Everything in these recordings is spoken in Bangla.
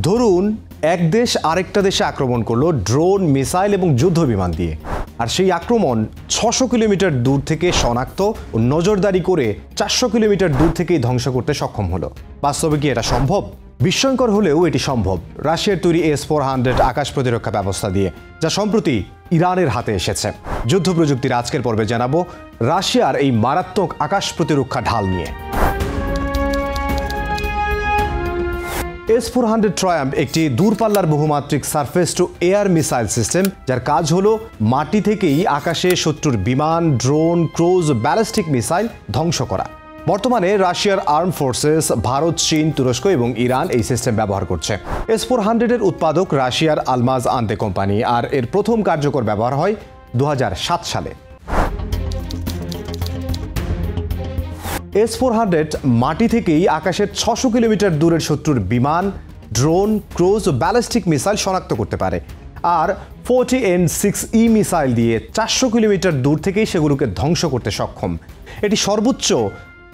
ধরুন এক দেশ আরেকটা দেশে আক্রমণ করলো ড্রোন, মিসাইল এবং যুদ্ধ বিমান দিয়ে, আর সেই আক্রমণ ৬০০ কিলোমিটার দূর থেকে শনাক্ত ও নজরদারি করে ৪০০ কিলোমিটার দূর থেকেই ধ্বংস করতে সক্ষম হলো। বাস্তবে কি এটা সম্ভব? বিস্ময়কর হলেও এটি সম্ভব রাশিয়ার তৈরি S-400 আকাশ প্রতিরক্ষা ব্যবস্থা দিয়ে, যা সম্প্রতি ইরানের হাতে এসেছে। যুদ্ধ প্রযুক্তির আজকের পর্বে জানাবো রাশিয়ার এই মারাত্মক আকাশ প্রতিরক্ষা ঢাল নিয়ে। S-400 ট্রায়াম্ফ একটি দূরপাল্লার বহুমাত্রিক surface to air missile system, যার কাজ হলো মাটি থেকেই আকাশে শত্রুর বিমান, ড্রোন, ক্রুজ, ব্যালিস্টিক মিসাইল ধ্বংস করা। বর্তমানে রাশিয়ার আর্ম ফোর্সেস, ভারত, চীন, তুরস্ক এবং ইরান এই সিস্টেম ব্যবহার করছে। S-400 এর উৎপাদক রাশিয়ার আলমাজ আন্তে কোম্পানি, আর এর প্রথম কার্যকর ব্যবহার হয় ২০০৭ সালে। S-400 মাটি থেকেই আকাশের ৬০০ কিলোমিটার দূরের শত্রুর বিমান, ড্রোন, ক্রুজ ও ব্যালিস্টিক মিসাইল শনাক্ত করতে পারে, আর 40N6E মিসাইল দিয়ে ৪০০ কিলোমিটার দূর থেকেই সেগুলোকে ধ্বংস করতে সক্ষম। এটি সর্বোচ্চ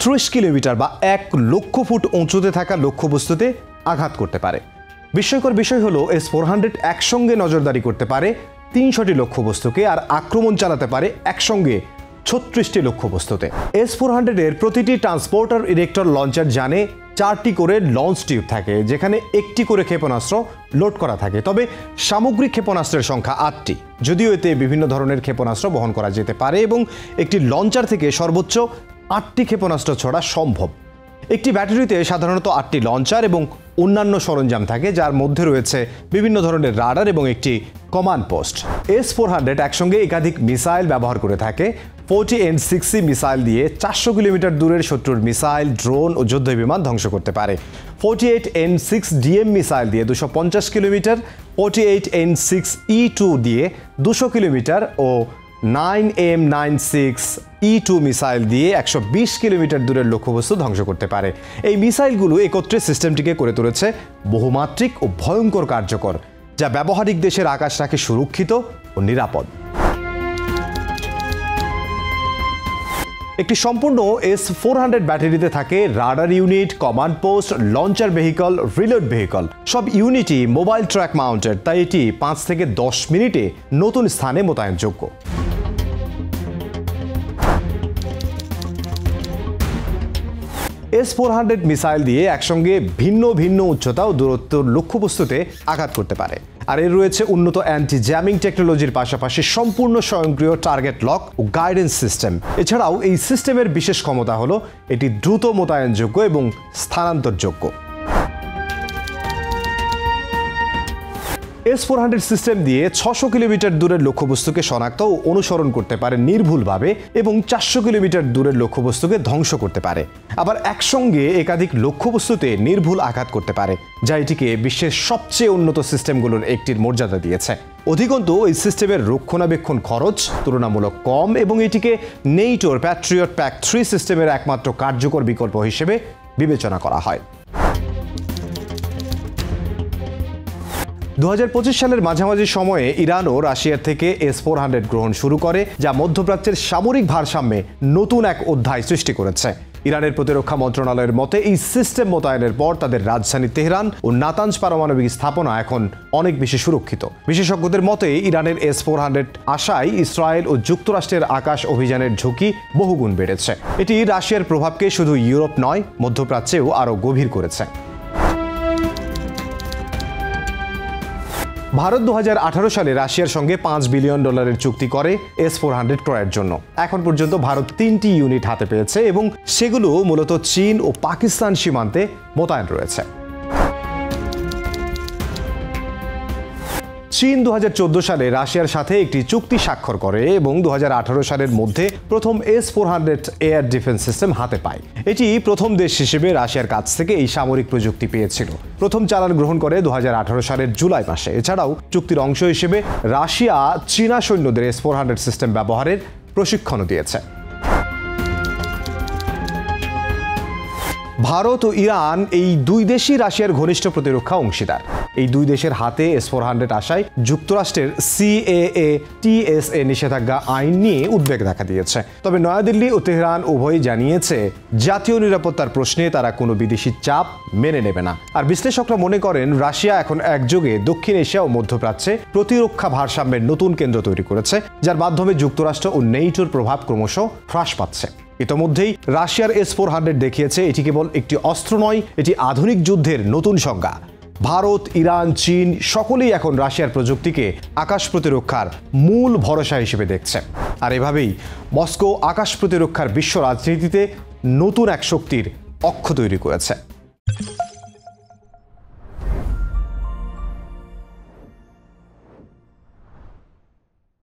৩০ কিলোমিটার বা ১ লক্ষ ফুট উঁচুতে থাকা লক্ষ্যবস্তুতে আঘাত করতে পারে। বিস্ময়কর বিষয় হলো S-400 একসঙ্গে নজরদারি করতে পারে ৩০০টি লক্ষ্যবস্তুকে, আর আক্রমণ চালাতে পারে একসঙ্গে ৩৬টি লক্ষ্যবস্তুতে। S-400 এর প্রতিটি ট্রান্সপোর্টার ইরেক্টর লঞ্চার জানে ৪টি করে লঞ্চ টিউব থাকে, যেখানে একটি করে ক্ষেপণাস্ত্র লোড করা থাকে। তবে সামগ্রিক ক্ষেপণাস্ত্রের সংখ্যা ৮টি, যদিও এতে বিভিন্ন ধরনের ক্ষেপণাস্ত্র বহন করা যেতে পারে এবং একটি লঞ্চার থেকে সর্বোচ্চ ৮টি ক্ষেপণাস্ত্র ছড়া সম্ভব। একটি ব্যাটারিতে সাধারণত ৮টি লঞ্চার এবং অন্যান্য সরঞ্জাম থাকে, যার মধ্যে রয়েছে বিভিন্ন ধরনের রাডার এবং একটি কমান্ড পোস্ট। S-400 একসঙ্গে একাধিক মিসাইল ব্যবহার করে থাকে। 40N6E মিসাইল দিয়ে ৪০০ কিলোমিটার দূরের শত্রুর মিসাইল, ড্রোন ও যুদ্ধ বিমান ধ্বংস করতে পারে। 48N6DM মিসাইল দিয়ে ২৫০ কিলোমিটার, 48N6E2 দিয়ে ২০০ কিলোমিটার ও 9M96E2 মিসাইল দিয়ে ১২০ কিলোমিটার দূরের লক্ষ্যবস্তু ধ্বংস করতে পারে। এই মিসাইলগুলো একত্রে সিস্টেমটিকে করে তুলেছে বহুমাত্রিক ও ভয়ঙ্কর কার্যকর, যা ব্যবহারিক দেশের আকাশ রাখে সুরক্ষিত ও নিরাপদ। একটি সম্পূর্ণ S-400 ব্যাটারিতে থাকে radar unit, command post, launcher vehicle, reload vehicle. সব ইউনিটই মোবাইল ট্র্যাক মাউন্টেড, তাই এটি ৫ থেকে ১০ মিনিটে নতুন স্থানে মোতায়েনযোগ্য। S-400 মিসাইল দিয়ে একসঙ্গে ভিন্ন ভিন্ন উচ্চতা ও দূরত্ব লক্ষ্যবস্তুতে আঘাত করতে পারে, আর এর রয়েছে উন্নত অ্যান্টি জ্যামিং টেকনোলজির পাশাপাশি সম্পূর্ণ স্বয়ংক্রিয় টার্গেট লক ও গাইডেন্স সিস্টেম। এছাড়াও এই সিস্টেমের বিশেষ ক্ষমতা হলো এটি দ্রুত মোতায়েনযোগ্য এবং স্থানান্তরযোগ্য। S-400 সিস্টেম দিয়ে ৬০০ কিলোমিটার দূরের লক্ষ্যবস্তুকে শনাক্ত ও অনুসরণ করতে পারে নির্ভুলভাবে এবং ৪০০ কিলোমিটার দূরের লক্ষ্যবস্তুকে ধ্বংস করতে পারে। আবার একসঙ্গে একাধিক লক্ষ্যবস্তুতে নির্ভুল আঘাত করতে পারে, যা এটিকে বিশ্বের সবচেয়ে উন্নত সিস্টেমগুলোর একটির মর্যাদা দিয়েছে। অধিকন্তু এই সিস্টেমের রক্ষণাবেক্ষণ খরচ তুলনামূলক কম এবং এটিকে নেটোর প্যাট্রিয়ট PAC-3 সিস্টেমের একমাত্র কার্যকর বিকল্প হিসেবে বিবেচনা করা হয়। ২০২৫ সালের মাঝামাঝি সময়ে ইরানও রাশিয়ার থেকে S-400 গ্রহণ শুরু করে, যা মধ্যপ্রাচ্যের সামরিক ভারসাম্যে নতুন এক অধ্যায় সৃষ্টি করেছে। ইরানের প্রতিরক্ষা মন্ত্রণালয়ের মতে এই সিস্টেম মোতায়েনের পর তাদের রাজধানী তেহরান ও নাতানজ পারমাণবিক স্থাপনা এখন অনেক বেশি সুরক্ষিত। বিশেষজ্ঞদের মতে ইরানের S-400 আশায় ইসরায়েল ও যুক্তরাষ্ট্রের আকাশ অভিযানের ঝুঁকি বহুগুণ বেড়েছে। এটি রাশিয়ার প্রভাবকে শুধু ইউরোপ নয়, মধ্যপ্রাচ্যেও আরও গভীর করেছে। ভারত ২০১৮ সালে রাশিয়ার সঙ্গে $৫ বিলিয়ন চুক্তি করে S-400 ক্রয়ের জন্য। এখন পর্যন্ত ভারত ৩টি ইউনিট হাতে পেয়েছে এবং সেগুলো মূলত চীন ও পাকিস্তান সীমান্তে মোতায়েন রয়েছে। চীন ২০১৪ সালে রাশিয়ার সাথে একটি চুক্তি স্বাক্ষর করে এবং ২০১৮ সালের মধ্যে প্রথম S-400 এয়ার ডিফেন্স সিস্টেম হাতে পায়। এটি প্রথম দেশ হিসেবে রাশিয়ার কাছ থেকে এই সামরিক প্রযুক্তি পেয়েছিল। প্রথম চালান গ্রহণ করে ২০১৮ সালের জুলাই মাসে। এছাড়াও চুক্তির অংশ হিসেবে রাশিয়া চীনা সৈন্যদের S-400 সিস্টেম ব্যবহারের প্রশিক্ষণও দিয়েছে। ভারত ও ইরান এই দুই দেশই রাশিয়ার ঘনিষ্ঠ প্রতিরক্ষা অংশীদার। এই দুই দেশের হাতে S-400 আসায় যুক্তরাষ্ট্রের CAA TSA নিষেধাজ্ঞা আইন নিয়ে উদ্বেগ দেখা দিয়েছে। তবে নয়াদিল্লি ও তেহরান উভয়ই জানিয়েছে জাতীয় নিরাপত্তার প্রশ্নে তারা কোনো বিদেশি চাপ মেনে নেবে না। আর বিশ্লেষকরা মনে করেন রাশিয়া এখন একযোগে দক্ষিণ এশিয়া ও মধ্যপ্রাচ্যে প্রতিরক্ষা ভারসাম্যের নতুন কেন্দ্র তৈরি করেছে, যার মাধ্যমে যুক্তরাষ্ট্র ও নেটোর প্রভাব ক্রমশ হ্রাস পাচ্ছে। ইতোমধ্যেই রাশিয়ার S-400 দেখিয়েছে এটি কেবল একটি অস্ত্র নয়, এটি আধুনিক যুদ্ধের নতুন সংজ্ঞা। ভারত, ইরান, চীন সকলেই এখন রাশিয়ার প্রযুক্তিকে আকাশ প্রতিরক্ষার মূল ভরসা হিসেবে দেখছে। আর এভাবেই মস্কো আকাশ প্রতিরক্ষার বিশ্ব রাজনীতিতে নতুন এক শক্তির অক্ষ তৈরি করেছে।